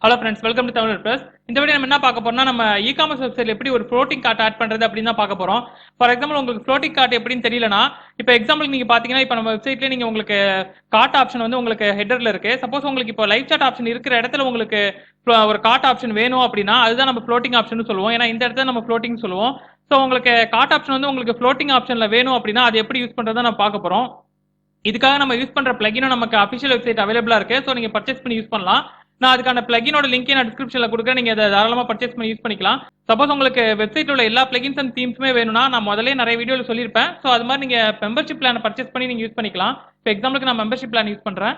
Hello friends, welcome to Tamilwordpress. இந்த video நம்ம என்ன பார்க்க போறோம்னா நம்ம e-commerce வெப்சைட்ல எப்படி ஒரு floating cart ஆட் பண்றது அப்படின்னு தான் பார்க்க போறோம். ஃபார் எக்ஸாம்பிள் உங்களுக்கு floating cart எப்படின்னு தெரியலனா, இப்போ எக்ஸாம்பிளுக்கு நீங்க பாத்தீங்கன்னா இப்போ நம்ம வெப்சைட்ல நீங்க உங்களுக்கு cart ஆப்ஷன் வந்து உங்களுக்கு ஹெடர்ல இருக்கு. சப்போஸ் உங்களுக்கு இப்போ லைவ் chat ஆப்ஷன் இருக்கிற இடத்துல உங்களுக்கு ஒரு cart ஆப்ஷன் வேணும் அப்படினா அதுதான் நம்ம floating ஆப்ஷன் சொல்லுவோம். ஏன்னா இந்த இடத்துல நம்ம floating சொல்லுவோம். சோ உங்களுக்கு cart ஆப்ஷன் வந்து உங்களுக்கு floating ஆப்ஷன்ல வேணும் அப்படினா அது எப்படி யூஸ் பண்றதை நம்ம பார்க்க போறோம். இதுக்காக நம்ம யூஸ் பண்ற பிளகினும் நமக்கு அபிஷியல் வெப்சைட் அவைலபிளா இருக்கு. சோ நீங்க பர்ச்சேஸ் பண்ணி யூஸ் பண்ணலாம். நான் அதுக்கான பிளகினோட லிங்க் நான் டிஸ்கிரிப்ஷன்ல கொடுக்குறேன். நீங்க அதை தாராளமா பர்ச்சேஸ் பண்ணி யூஸ் பண்ணிக்கலாம். சப்போஸ் உங்களுக்கு வெப்சைட்ல உள்ள எல்லா பிளகின்ஸ் அண்ட் தீம்ஸுமே வேணும்னா நான் முதல்ல நிறைய வீடியோல சொல்லியிருப்பேன். சோ அது மாதிரி நீங்க மெம்பர்ஷிப் பிளான் பர்ச்சேஸ் பண்ணி நீங்க யூஸ் பண்ணிக்கலாம். இப்போ எக்ஸாம்பிளுக்கு நான் மெம்பர்ஷிப் பிளான் யூஸ் பண்றேன்.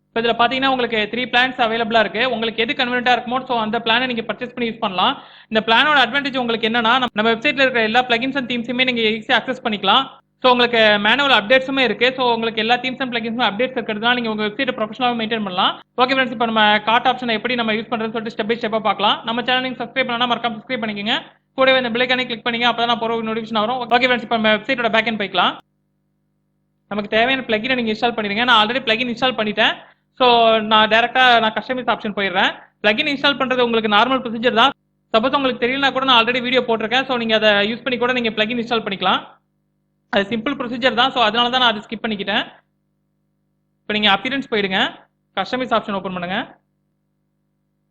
இப்போ இதில் பார்த்தீங்கன்னா உங்களுக்கு 3 பிளான்ஸ் அவைலபிளா இருக்கு. உங்களுக்கு எது கன்வீனியன்ட்டா இருக்குமோ ஸோ அந்த பிளானை நீங்க பர்ச்சேஸ் பண்ணி யூஸ் பண்ணலாம். இந்த பிளானோட அட்வான்டேஜ் உங்களுக்கு என்னன்னா நம்ம வெப்சைட்ல இருக்கிற எல்லா பிளகின்ஸ் அண்ட் தீம்ஸுமே நீங்க ஈஸியாக அக்சஸ் பண்ணிக்கலாம். ஸோ உங்களுக்கு மேனுவல் அப்டேட்ஸுமே இருக்கு. ஸோ உங்களுக்கு எல்லா தீம்ஸ் அண்ட் பிளகின்ஸுமே அப்டேட்ஸ் இருக்கிறதுனால நீங்க உங்க வெப்சைட் ப்ரொஃபஷனலாக மெயின்டைன் பண்ணலாம். ஓகே ஃப்ரெண்ட்ஸ், இப்போ நம்ம கார்ட் ஆப்ஷனை எப்படி நம்ம யூஸ் பண்றதுன்னு சொல்லிட்டு ஸ்டெப் பை ஸ்டெப்பாக பார்க்கலாம். நம்ம சேனல் நீங்க சப்ஸ்கிரைப் பண்ணா மறக்காம சப்ஸ்கிரைப் பண்ணிக்கங்க. கூடவே இந்த பெல் ஐகானை கிளிக் பண்ணீங்க அப்பதான் நான் போற நோட்டிஃபிகேஷன் வரும். ஓகே ஃப்ரெண்ட்ஸ், இப்போ நம்ம வெப்சைட்டோட பேக் எண்ட் போய்க்கலாம். நமக்கு தேவையான பிளகினை நீங்க இன்ஸ்டால் பண்ணிடுங்க. நான் ஆல்ரெடி பிளகின் இன்ஸ்டால் பண்ணிட்டேன். ஸோ நான் டேரக்டா கஸ்டமைஸ் ஆப்ஷன் போயிடுறேன். பிளகின் இன்ஸ்டால் பண்றது உங்களுக்கு நார்மல் ப்ரொசீஜர் தான். சப்போஸ் உங்களுக்கு தெரியலனா கூட நான் ஆல்ரெடி வீடியோ போட்டிருக்கேன். ஸோ நீங்க அதை யூஸ் பண்ணி கூட நீங்க பிளகின் இன்ஸ்டால் பண்ணிக்கலாம். அது சிம்பிள் ப்ரொசீஜர் தான். ஸோ அதனால தான் நான் அதை ஸ்கிப் பண்ணிக்கிட்டேன். இப்போ நீங்க அப்பியரன்ஸ் போயிடுங்க, கஸ்டமைஸ் ஆப்ஷன் ஓப்பன் பண்ணுங்க.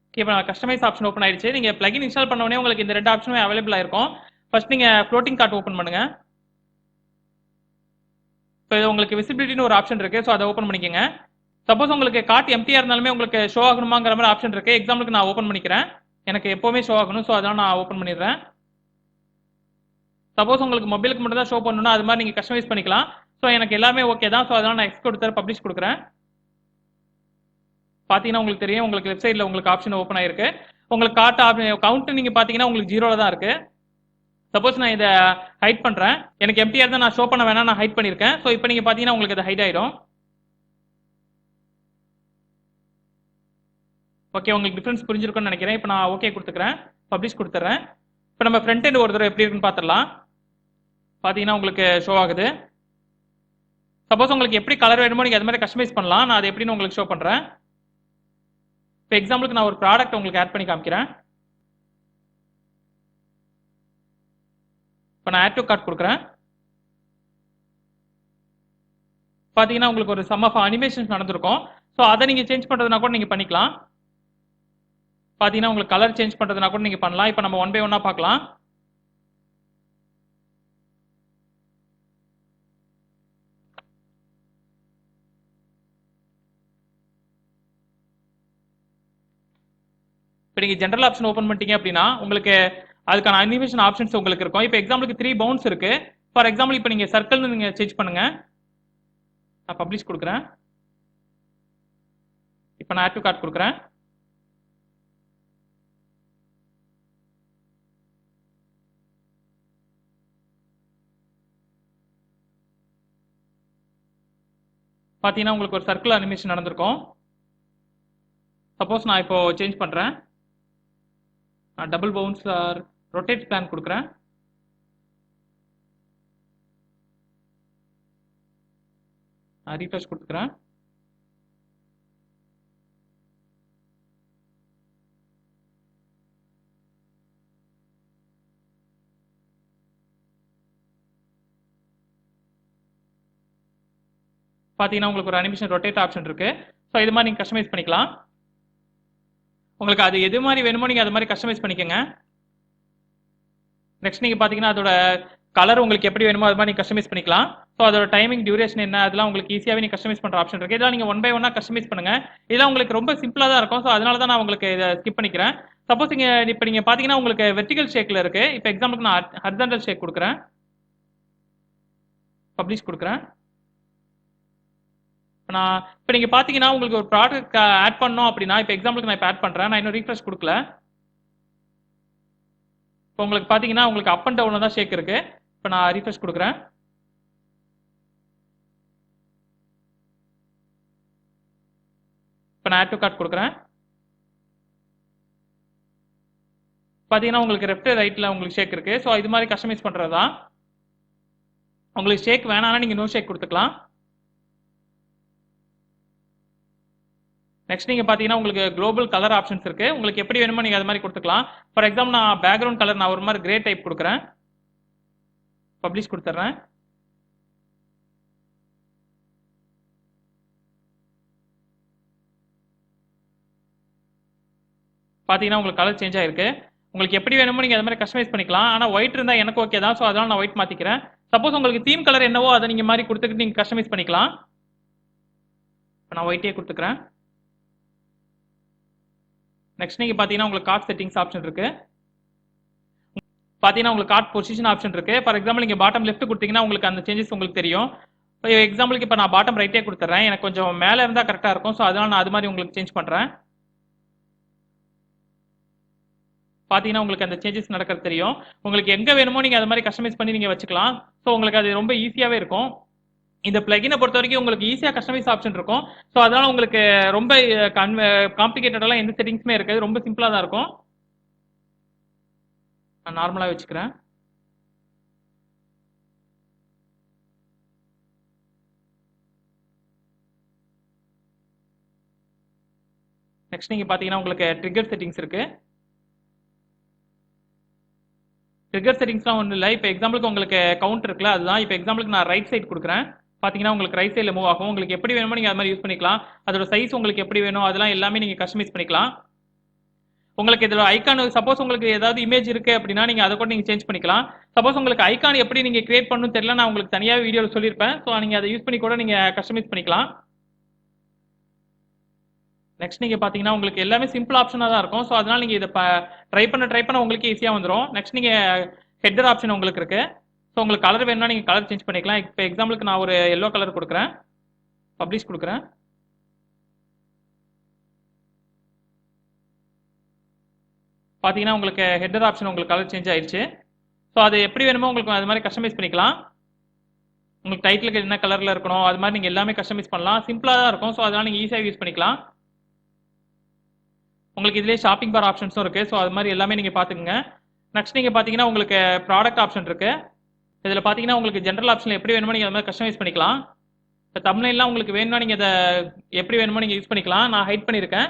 ஓகே, இப்போ கஸ்டமைஸ் ஆப்ஷன் ஓப்பன் ஆயிடுச்சு. நீங்க பிளகின் இன்ஸ்டால் பண்ண உடனே உங்களுக்கு இந்த ரெண்டு ஆப்ஷனுமே அவைலபிளா இருக்கும். ஃபர்ஸ்ட் நீங்க ஃப்ளோட்டிங் கார்ட் ஓப்பன் பண்ணுங்க. இப்போ உங்களுக்கு விசிபிலிட்டின்னு ஒரு ஆப்ஷன் இருக்கு. ஸோ அதை ஓப்பன் பண்ணிக்கோங்க. சப்போஸ் உங்களுக்கு கார்ட் எம்டியா இருந்தாலுமே உங்களுக்கு ஷோ ஆகணுமாங்கிற மாதிரி ஆப்ஷன் இருக்கு. எக்ஸாம்பிளுக்கு நான் ஓப்பன் பண்ணிக்கிறேன். எனக்கு எப்பவுமே ஷோ ஆகணும். ஸோ அதனால நான் ஓப்பன் பண்ணிடுறேன். சப்போஸ் உங்களுக்கு மொபைலுக்கு மட்டும் தான் ஷோ பண்ணணும்னா அது மாதிரி நீங்க கஸ்டமைஸ் பண்ணிக்கலாம். ஸோ எனக்கு எல்லாமே ஓகே தான். ஸோ அதனால நான் எக்ஸ் கொடுத்து பப்ளிஷ் கொடுக்குறேன். பாத்தீங்கன்னா உங்களுக்கு தெரியும், உங்களுக்கு வெப்சைட்ல உங்களுக்கு ஆப்ஷன் ஓப்பன் ஆயிருக்கு. உங்களுக்கு கார்ட் கவுண்ட் நீங்க பாத்தீங்கன்னா உங்களுக்கு 0ல தான் இருக்கு. சப்போஸ் நான் இதை ஹைட் பண்றேன், எனக்கு எம்டியா இருந்தா நான் ஷோ பண்ண வேணாம், நான் ஹைட் பண்ணிருக்கேன். ஸோ இப்போ நீங்க பாத்தீங்கன்னா உங்களுக்கு அது ஹைட் ஆயிடும். ஓகே, உங்களுக்கு டிஃபரன்ஸ் புரிஞ்சிருக்கும்னு நினைக்கிறேன். இப்போ நான் ஓகே கொடுத்துக்கிறேன், பப்ளிஷ் கொடுத்துறேன். இப்போ நம்ம ஃப்ரண்ட் எண்ட் ஒரு தடவை எப்படி இருக்குன்னு பார்த்துடலாம். பார்த்தீங்கன்னா உங்களுக்கு ஷோ ஆகுது. சப்போஸ் உங்களுக்கு எப்படி கலர் வேணுமோ நீங்கள் அது மாதிரி கஸ்டமைஸ் பண்ணலாம். நான் அது எப்படின்னு உங்களுக்கு ஷோ பண்ணுறேன். இப்போ எக்ஸாம்பிளுக்கு நான் ஒரு ப்ராடக்ட் உங்களுக்கு ஆட் பண்ணி காமிக்கிறேன். இப்போ நான் ஆட் டு கார்ட் கொடுக்குறேன். பார்த்தீங்கன்னா உங்களுக்கு ஒரு சம் ஆஃப் அனிமேஷன்ஸ் நடந்திருக்கும். ஸோ அதை நீங்கள் சேஞ்ச் பண்ணுறதுனா கூட நீங்கள் பண்ணிக்கலாம். பார்த்தீங்கன்னா உங்களுக்கு கலர் சேஞ்ச் பண்ணுறதுனா கூட நீங்கள் பண்ணலாம். இப்போ நம்ம ஒன் பை ஒன்னாக பார்க்கலாம். இப்போ நீங்கள் ஜென்ரல் ஆப்ஷன் ஓப்பன் பண்ணிட்டீங்க அப்படின்னா உங்களுக்கு அதுக்கான அனிமேஷன் ஆப்ஷன்ஸ் உங்களுக்கு இருக்கும். இப்போ எக்ஸாம்பிளுக்கு 3 பவுன்ஸ் இருக்கு. ஃபார் எக்ஸாம்பிள் இப்போ நீங்கள் சர்க்கிள்னு நீங்கள் சேஞ்ச் பண்ணுங்க. நான் பப்ளிஷ் கொடுக்குறேன். இப்போ நான் ஆட் டு கார்ட் கொடுக்குறேன். பார்த்தீங்கன்னா உங்களுக்கு ஒரு சர்க்கிள் அனிமேஷன் நடந்திருக்கும். சப்போஸ் நான் இப்போ சேஞ்ச் பண்ணுறேன், நான் double bounce or rotate plan கொடுக்குறேன். நான் ரீஃப்ரெஷ் கொடுத்துக்கிறேன். பார்த்தீங்கன்னா உங்களுக்கு ஒரு அனிமேஷன் ரொட்டேட் ஆப்ஷன் இருக்கு. ஸோ இது மாதிரி நீங்கள் கஸ்டமைஸ் பண்ணிக்கலாம். உங்களுக்கு அது எது மாதிரி வேணுமோ நீங்கள் அது மாதிரி கஸ்டமைஸ் பண்ணிக்கோங்க. நெக்ஸ்ட் நீங்கள் பார்த்தீங்கன்னா அதோட கலர் உங்களுக்கு எப்படி வேணுமோ அது மாதிரி நீங்கள் கஸ்டமைஸ் பண்ணிக்கலாம். ஸோ அதோட டைமிங் டியூரேஷன் என்ன அதெல்லாம் உங்களுக்கு ஈஸியாகவே நீங்கள் கஸ்டமைஸ் பண்ணுற ஆப்ஷன் இருக்குது. இதெல்லாம் நீங்கள் ஒன் பை ஒன்னாக கஸ்டமைஸ் பண்ணுங்க. இதெல்லாம் உங்களுக்கு ரொம்ப சிம்பிளாக தான் இருக்கும். ஸோ அதனால தான் நான் உங்களுக்கு இதை ஸ்கிப் பண்ணிக்கிறேன். சப்போஸ் இப்போ நீங்கள் பார்த்தீங்கன்னா உங்களுக்கு வெர்டிகல் ஷேக்கில் இருக்கு. இப்போ எக்ஸாம்பிளுக்கு நான் ஹரிசாண்டல் ஷேக் கொடுக்குறேன், பப்ளிஷ் கொடுக்குறேன். இப்போ நீங்கள் பார்த்தீங்கன்னா உங்களுக்கு ஒரு ப்ராடக்ட் ஆட் பண்ணோம் அப்படின்னா இப்போ எக்ஸாம்பிளுக்கு நான் இப்போ ஆட் பண்ணுறேன். நான் இன்னும் ரீஃப்ரெஷ் கொடுக்கல. இப்போ உங்களுக்கு பார்த்தீங்கன்னா உங்களுக்கு அப் அண்ட் டவுன் தான் ஷேக் இருக்கு. இப்போ நான் ரீஃப்ரெஷ் கொடுக்குறேன். இப்போ நான் ஆட் டு கார்ட் கொடுக்குறேன். பார்த்தீங்கன்னா உங்களுக்கு லெஃப்ட் ரைட்டில் உங்களுக்கு ஷேக் இருக்கு. ஸோ இது மாதிரி கஸ்டமைஸ் பண்ணுறது தான். உங்களுக்கு ஷேக் வேணாம்னா நீங்கள் நோ ஷேக் கொடுத்துக்கலாம். நெக்ஸ்ட் நீங்க பாத்தீங்கன்னா உங்களுக்கு குளோபல் கலர் ஆப்ஷன்ஸ் இருக்கு. உங்களுக்கு எப்படி வேணுமோ நீங்க அது மாதிரி கொடுத்துக்கலாம். ஃபார் எக்ஸாம்பிள் நான் பேக்ரவுண்ட் கலர் நான் ஒரு மாதிரி கிரே டைப் கொடுக்குறேன். பப்ளிஷ் கொடுத்துறேன். பாத்தீங்கன்னா உங்களுக்கு கலர் சேஞ்ச் ஆயிருக்கு. உங்களுக்கு எப்படி வேணுமோ நீங்க அது மாதிரி கஸ்டமைஸ் பண்ணிக்கலாம். ஆனா ஒயிட் இருந்தா எனக்கு ஓகே தான். ஸோ அதனால நான் ஒயிட் மாத்திக்கிறேன். சப்போஸ் உங்களுக்கு தீம் கலர் என்னவோ அதை நீங்க மாதிரி கொடுத்துட்டு நீங்க கஸ்டமைஸ் பண்ணிக்கலாம். நான் ஒயிட்டே கொடுத்துக்கிறேன். நெக்ஸ்ட் நீங்க பாத்தீங்கன்னா உங்களுக்கு கார்ட் செட்டிங்ஸ் ஆப்ஷன் இருக்கு. பாத்தீங்கன்னா உங்களுக்கு கார்ட் பொசிஷன் ஆப்ஷன் இருக்கு. ஃபார் எக்ஸாம்பிள் நீங்க பாட்டம் லெஃப்ட் கொடுத்தீங்கன்னா உங்களுக்கு அந்த சேஞ்சஸ் உங்களுக்கு தெரியும். எக்ஸாம்பிளுக்கு இப்போ நான் பாட்டம் ரைட்டே கொடுத்துறேன். எனக்கு கொஞ்சம் மேலே இருந்தா கரெக்டா இருக்கும். ஸோ அதனால நான் அது மாதிரி உங்களுக்கு சேஞ்ச் பண்றேன். பாத்தீங்கன்னா உங்களுக்கு அந்த சேஞ்சஸ் நடக்கிறது தெரியும். உங்களுக்கு எங்க வேணுமோ நீங்க அது மாதிரி கஸ்டமைஸ் பண்ணி நீங்க வச்சுக்கலாம். ஸோ உங்களுக்கு அது ரொம்ப ஈஸியாவே இருக்கும். இந்த பிளகினை பொறுத்த வரைக்கும் உங்களுக்கு ஈஸியா கஸ்டமைஸ் ஆப்ஷன் இருக்கும். ஸோ அதனால உங்களுக்கு ரொம்ப காம்ப்ளிகேட்டடெல்லாம் எந்த செட்டிங்ஸுமே இருக்காது. ரொம்ப சிம்பிளா தான் இருக்கும். நான் நார்மலா வச்சுக்கிறேன். நெக்ஸ்ட் நீங்க பாத்தீங்கன்னா உங்களுக்கு ட்ரிகர் செட்டிங்ஸ் இருக்கு. ட்ரிகர் செட்டிங்ஸ்லாம் ஒன்றும் இல்லை. இப்போ எக்ஸாம்பிளுக்கு உங்களுக்கு கவுண்ட் இருக்குல்ல, அதுதான். இப்போ எக்ஸாம்பிளுக்கு நான் ரைட் சைடு கொடுக்குறேன். பார்த்தீங்கன்னா உங்களுக்கு ரைட் சைடில் மூவ் ஆகும். உங்களுக்கு எப்படி வேணுமோ நீங்கள் அது மாதிரி யூஸ் பண்ணிக்கலாம். அதோட சைஸ் உங்களுக்கு எப்படி வேணும் அதெல்லாம் எல்லாமே நீங்கள் கஸ்டமைஸ் பண்ணிக்கலாம். உங்களுக்கு இதில் ஐக்கான் சப்போஸ் உங்களுக்கு ஏதாவது இமேஜ் இருக்கு அப்படின்னா நீங்கள் அதை கூட நீங்கள் சேஞ்ச் பண்ணிக்கலாம். சப்போஸ் உங்களுக்கு ஐக்கான் எப்படி நீங்கள் கிரியேட் பண்ணணும் தெரியல, நான் உங்களுக்கு தனியாக வீடியோவில் சொல்லியிருப்பேன். ஸோ நீங்கள் அதை யூஸ் பண்ணி கூட நீங்கள் கஸ்டமைஸ் பண்ணிக்கலாம். நெக்ஸ்ட் நீங்க பாத்தீங்கன்னா உங்களுக்கு எல்லாமே சிம்பிள் ஆப்ஷனா தான் இருக்கும். ஸோ அதனால நீங்க இதை ட்ரை பண்ண உங்களுக்கு ஈஸியா வந்துடும். நெக்ஸ்ட் நீங்க ஹெட்டர் ஆப்ஷன் உங்களுக்கு இருக்கு. ஸோ உங்களுக்கு கலர் வேணும்னா நீங்க கலர் சேஞ்ச் பண்ணிக்கலாம். இப்போ எக்ஸாம்பிளுக்கு நான் ஒரு எல்லோ கலர் கொடுக்குறேன். பப்ளிஷ் கொடுக்குறேன். பாத்தீங்கன்னா உங்களுக்கு ஹெட்டர் ஆப்ஷன் உங்களுக்கு கலர் சேஞ்ச் ஆயிடுச்சு. ஸோ அது எப்படி வேணுமோ உங்களுக்கு அது மாதிரி கஸ்டமைஸ் பண்ணிக்கலாம். உங்களுக்கு டைட்டிலுக்கு என்ன கலர்ல இருக்கணும் அது மாதிரி நீங்க எல்லாமே கஸ்டமைஸ் பண்ணலாம். சிம்பிளா தான் இருக்கும். ஸோ அதனால நீங்க ஈஸியாக யூஸ் பண்ணிக்கலாம். உங்களுக்கு இதுலேயே ஷாப்பிங் பார் ஆப்ஷன்ஸும் இருக்கு. ஸோ அது மாதிரி எல்லாமே நீங்க பாத்துக்கோங்க. நெக்ஸ்ட் நீங்க பாத்தீங்கன்னா உங்களுக்கு ப்ராடக்ட் ஆப்ஷன் இருக்கு. இதுல பாத்தீங்கன்னா உங்களுக்கு ஜென்ரல் ஆப்ஷன்ல எப்படி வேணுமோ நீங்க அது மாதிரி கஸ்டமைஸ் பண்ணிக்கலாம். இப்போ தம்ப்நெயில்லாம் உங்களுக்கு வேணும்னா நீங்க அதை எப்படி வேணுமோ நீங்க யூஸ் பண்ணிக்கலாம். நான் ஹைட் பண்ணியிருக்கேன்.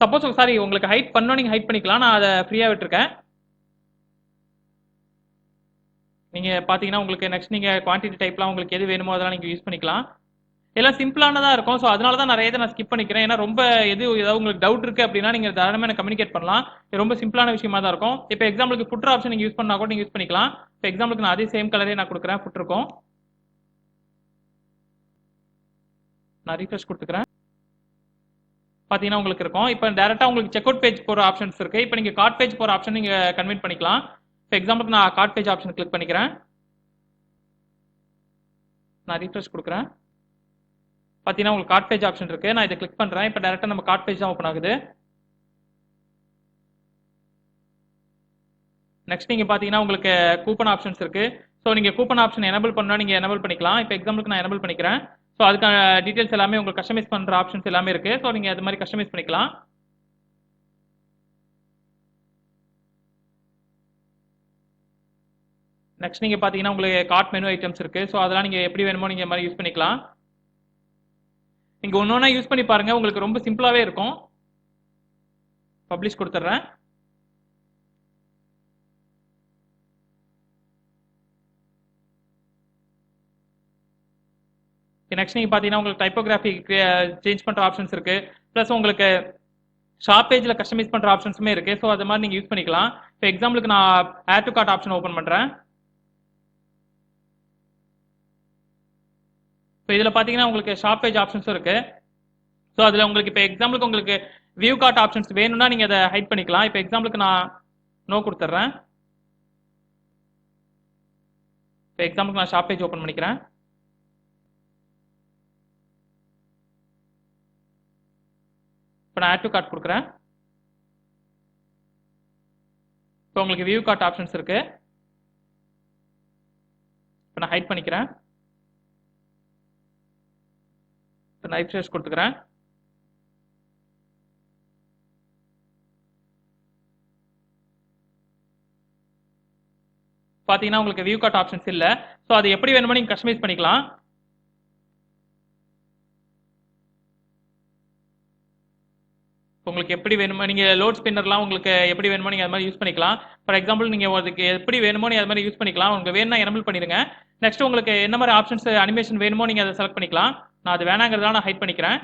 சப்போஸ் சாரி உங்களுக்கு ஹைட் பண்ணணும் நீங்க ஹைட் பண்ணிக்கலாம். நான் அதை ஃப்ரீயா விட்டுருக்கேன். நீங்க பாத்தீங்கன்னா உங்களுக்கு நெக்ஸ்ட் நீங்க குவான்டிட்டி டைப்லாம் உங்களுக்கு எது வேணுமோ அதெல்லாம் நீங்க யூஸ் பண்ணிக்கலாம். எல்லாம் சிம்பிளானதா இருக்கும். ஸோ அதனால தான் நிறைய இதை நான் ஸ்கிப் பண்ணிக்கிறேன். ஏன்னா ரொம்ப ஏதாவது உங்களுக்கு டவுட் இருக்கு அப்படின்னா நீங்க தாராளமாக எனக்கு கம்யூனிகேட் பண்ணலாம். இது ரொம்ப சிம்பிளான விஷயமா தான் இருக்கும். இப்போ எக்ஸாம்பிளுக்கு ஃபுட்டர் ஆப்ஷன் நீங்க யூஸ் பண்ணா கூட நீங்க யூஸ் பண்ணிக்கலாம். இப்போ எக்ஸாம்பிளுக்கு நான் அதே சேம் கலரே நான் கொடுக்குறேன். ஃபுட்டருக்கும் நான் ரீஃப்ரெஷ் கொடுத்துக்கிறேன். பாத்தீங்கன்னா உங்களுக்கு இருக்கும். இப்போ டேரக்டா உங்களுக்கு செக் அவுட் பேஜ் போற ஆப்ஷன்ஸ் இருக்கு. இப்போ நீங்க கார்ட் பேஜ் போற ஆப்ஷன் நீங்க கன்வெர்ட் பண்ணிக்கலாம். இப்போ எக்ஸாம்பிளுக்கு நான் கார்ட் பேஜ் ஆப்ஷன் கிளிக் பண்ணிக்கிறேன். நான் ரீஃப்ரெஷ் கொடுக்குறேன். பாத்தீங்கன்னா உங்களுக்கு கார்ட் பேஜ் ஆப்ஷன் இருக்கு. நான் இதை கிளிக் பண்றேன். இப்போ டேரக்டா நம்ம கார்ட் பேஜ் தான் ஓப்பன் ஆகுது. நெக்ஸ்ட் நீங்க பாத்தீங்கன்னா உங்களுக்கு கூப்பன் ஆப்ஷன்ஸ் இருக்கு. ஸோ நீங்க கூப்பன் ஆப்ஷன் எனபிள் பண்ணா நீங்க எனபிள் பண்ணிக்கலாம். இப்போ எக்ஸாம்பிளுக்கு நான் எனபிள் பண்ணிக்கிறேன். ஸோ அதுக்கான டீடைல்ஸ் எல்லாமே உங்களுக்கு கஸ்டமைஸ் பண்ற ஆப்ஷன்ஸ் எல்லாமே இருக்கு. ஸோ நீங்க அது மாதிரி கஸ்டமைஸ் பண்ணிக்கலாம். நெக்ஸ்ட் நீங்க பாத்தீங்கன்னா உங்களுக்கு கார்ட் மெனு ஐட்டம்ஸ் இருக்கு. ஸோ அதெல்லாம் நீங்க எப்படி வேணுமோ நீங்க மாதிரி யூஸ் பண்ணிக்கலாம். நீங்க ஒன்னொன்னா யூஸ் பண்ணி பாருங்க. உங்களுக்கு ரொம்ப சிம்பிளாவே இருக்கும். பப்ளிஷ் கொடுத்துட்றேன். நெக்ஸ்ட் நீங்க பாத்தீங்கன்னா உங்களுக்கு டைப்போகிராஃபி சேஞ்ச் பண்ற ஆப்ஷன்ஸ் இருக்கு. பிளஸ் உங்களுக்கு ஷாப் பேஜ்ல கஸ்டமைஸ் பண்ற ஆப்ஷன்ஸுமே இருக்கு. ஸோ அது மாதிரி நீங்க யூஸ் பண்ணிக்கலாம். இப்போ எக்ஸாம்பிளுக்கு நான் add to cart option open பண்றேன். இப்போ இதுல பாத்தீங்கன்னா உங்களுக்கு ஷாப் பேஜ் ஆப்ஷன்ஸும் இருக்கு. ஸோ அதுல உங்களுக்கு இப்போ எக்ஸாம்பிளுக்கு உங்களுக்கு வியூ கார்ட் ஆப்ஷன்ஸ் வேணும்னா நீங்க அதை ஹைட் பண்ணிக்கலாம். இப்போ எக்ஸாம்பிளுக்கு நான் நோ கொடுத்துட்றேன். இப்போ எக்ஸாம்பிளுக்கு நான் ஷாப் பேஜ் ஓப்பன் பண்ணிக்கிறேன். இப்போ நான் ஆட் டு கார்ட் கொடுக்குறேன். இப்போ உங்களுக்கு வியூ கார்ட் ஆப்ஷன்ஸ் இருக்கு. இப்போ நான் ஹைட் பண்ணிக்கிறேன். இப்போ நான் ரீஃப்ரெஷ் கொடுத்துக்கிறேன். பாத்தீங்கன்னா உங்களுக்கு வியூ கார்ட் ஆப்ஷன்ஸ் இல்ல. ஸோ அது எப்படி வேணுமோ நீங்க கஸ்டமைஸ் பண்ணிக்கலாம். உங்களுக்கு எப்படி வேணுமோ நீங்க லோட் ஸ்பின்னர்லாம் உங்களுக்கு எப்படி வேணுமோ நீங்க அது மாதிரி யூஸ் பண்ணிக்கலாம். ஃபார் எக்ஸாம்பிள் நீங்க அதுக்கு எப்படி வேணுமோ நீங்க அது மாதிரி யூஸ் பண்ணிக்கலாம். உங்களுக்கு வேணும்னா எனபிள் பண்ணிடுங்க. நெக்ஸ்ட் உங்களுக்கு என்ன மாதிரி ஆப்ஷன்ஸ் அனிமேஷன் வேணுமோ நீங்க அதை செலக்ட் பண்ணிக்கலாம். நான் அது வேணாங்கிறதால நான் ஹைட் பண்ணிக்கிறேன்.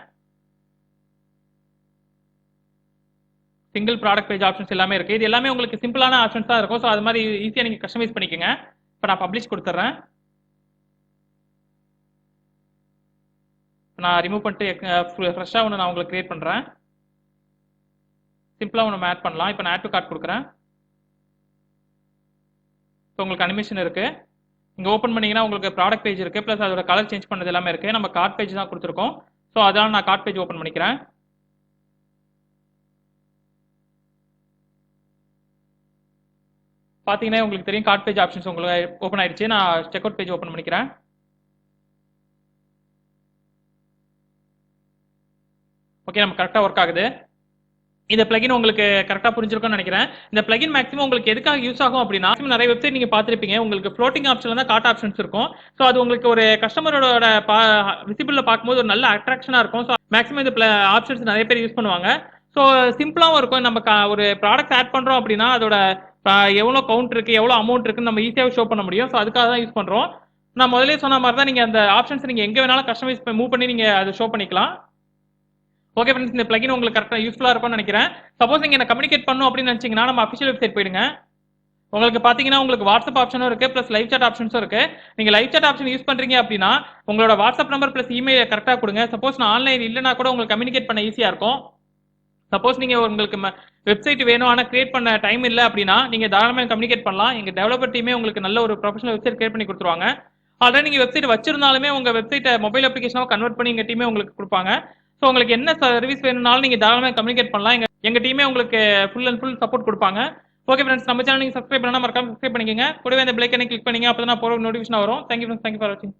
சிங்கிள் ப்ராடக்ட் பேஜ் ஆப்ஷன்ஸ் எல்லாமே இருக்கு. இது எல்லாமே உங்களுக்கு சிம்பிளான ஆப்ஷன்ஸ் தான் இருக்கும். ஸோ அது மாதிரி ஈஸியாக நீங்க கஸ்டமைஸ் பண்ணிக்கோங்க. இப்போ நான் பப்ளிஷ் கொடுத்துட்றேன். நான் ரிமூவ் பண்ணிட்டு ஃப்ரெஷ்ஷாக ஒன்று நான் உங்களுக்கு கிரியேட் பண்ணுறேன். சிம்பிளாக ஒன்று ஆட் பண்ணலாம். இப்போ நான் ஆட் டு கார்ட் கொடுக்குறேன். இப்போ உங்களுக்கு அனிமேஷன் இருக்கு. இங்கே ஓப்பன் பண்ணீங்கன்னா உங்களுக்கு ப்ராடக்ட் பேஜ் இருக்கு, ப்ளஸ் அதோட கலர் சேஞ்ச் பண்ணது எல்லாமே இருக்கு. நம்ம கார்ட் பேஜ் தான் கொடுத்துருக்கோம். ஸோ அதனால நான் கார்ட் பேஜ் ஓப்பன் பண்ணிக்கிறேன். பார்த்தீங்கன்னா உங்களுக்கு தெரியும் கார்ட் பேஜ் ஆப்ஷன்ஸ் உங்களுக்கு ஓப்பன் ஆயிடுச்சு. நான் செக் அவுட் பேஜ் ஓப்பன் பண்ணிக்கிறேன். ஓகே, நம்ம கரெக்டாக ஒர்க் ஆகுது. இந்த பிளகின் உங்களுக்கு கரெக்டாக புரிஞ்சிருக்கும்னு நினைக்கிறேன். இந்த பிளகின் மேக்ஸிமம் உங்களுக்கு எதுக்காக யூஸ் ஆகும் அப்படின்னா, நிறைய வெப்சைட் நீங்க பார்த்துருப்பீங்க. உங்களுக்கு ஃப்ளோட்டிங் ஆப்ஷன்ல தான் கார்ட் ஆப்ஷன்ஸ் இருக்கும். ஸோ அது உங்களுக்கு ஒரு கஸ்டமரோட விசிபிள்ல பார்க்கும்போது ஒரு நல்ல அட்ராக்ஷனா இருக்கும். ஸோ மேக்ஸிமம் இந்த ஆப்ஷன்ஸ் நிறைய பேர் யூஸ் பண்ணுவாங்க. ஸோ சிம்பிளாகவும் இருக்கும். நம்ம ஒரு ப்ராடக்ட் ஆட் பண்றோம் அப்படின்னா அதோட எவ்வளோ கவுண்ட் இருக்கு, எவ்வளோ அமௌண்ட் இருக்குன்னு நம்ம ஈஸியாக ஷோ பண்ண முடியும். ஸோ அதுக்காக தான் யூஸ் பண்றோம். நான் முதலே சொன்ன மாதிரி தான் நீங்க அந்த ஆப்ஷன்ஸ் நீங்க எங்க வேணாலும் கஸ்டமைஸ் மூவ் பண்ணி நீங்க அதை ஷோ பண்ணிக்கலாம். ஓகே ஃப்ரெண்ட்ஸ், இந்த பிளகின் உங்களுக்கு கரெக்டாக யூஸ்ஃபுல்லாக இருக்கும்னு நினைக்கிறேன். சப்போஸ் நீங்கள் என்ன கம்யூனிகேட் பண்ணணும் அப்படின்னு நினச்சிங்கன்னா நம்ம அஃபிஷியல் வெப்சைட் போயிடுங்க. உங்களுக்கு பார்த்தீங்கன்னா உங்களுக்கு வாட்ஸ்அப் ஆப்ஷனும் இருக்குது, ப்ளஸ் லைவ் சாட் ஆப்ஷன்ஸும் இருக்குது. நீங்கள் லைவ் சாட் ஆப்ஷன் யூஸ் பண்ணுறீங்க அப்படின்னா உங்களோட வாட்ஸ்அப் நம்பர் ப்ளஸ் இமெயில் கரெக்டாக கொடுங்க. சப்போஸ் நான் ஆன்லைன் இல்லைனா கூட உங்களுக்கு கம்யூனிகேட் பண்ண ஈஸியாக இருக்கும். சப்போஸ் நீங்கள் உங்களுக்கு வெப்சைட் வேணும் ஆனால் கிரியேட் பண்ண டைம் இல்லை அப்படின்னா நீங்கள் தாராளமாக கம்யூனிகேட் பண்ணலாம். எங்கள் டெவலப்பர் டீமே உங்களுக்கு நல்ல ஒரு ப்ரொஃபஷனல் வெப்சைட் கிரியேட் பண்ணி கொடுத்துருவாங்க. ஆல்ரெடி நீங்கள் வெப்சைட் வச்சிருந்தாலுமே உங்கள் வெப்சைட்டை மொபைல் அப்ளிகேஷனாக கன்வெர்ட் பண்ணி எங்கள் டீமே உங்களுக்கு கொடுப்பாங்க. ஸோ உங்களுக்கு என்ன சர்வீஸ் வேணும்னாலும் நீங்கள் தாராளமாக கம்யூனிகேட் பண்ணலாம். எங்கள் டீமே உங்களுக்கு ஃபுல் அண்ட் ஃபுல் சப்போர்ட் கொடுப்பாங்க. ஓகே ஃப்ரெண்ட்ஸ், நம்ம சேனல் நீங்கள் சப்ஸ்கிரைப் பண்ணால் மறக்காம சப்ஸ்கிரைப் பண்ணிக்கங்க. கூடவே அந்த பெல் ஐகானை கிளிக் பண்ணீங்க. அப்போ தான் நான் போகிற நோட்டிஃபிகேஷன் வரும். தேங்க்யூ ஃப்ரெண்ட்ஸ், தேங்க்யூ ஃபார் வாட்சிங்.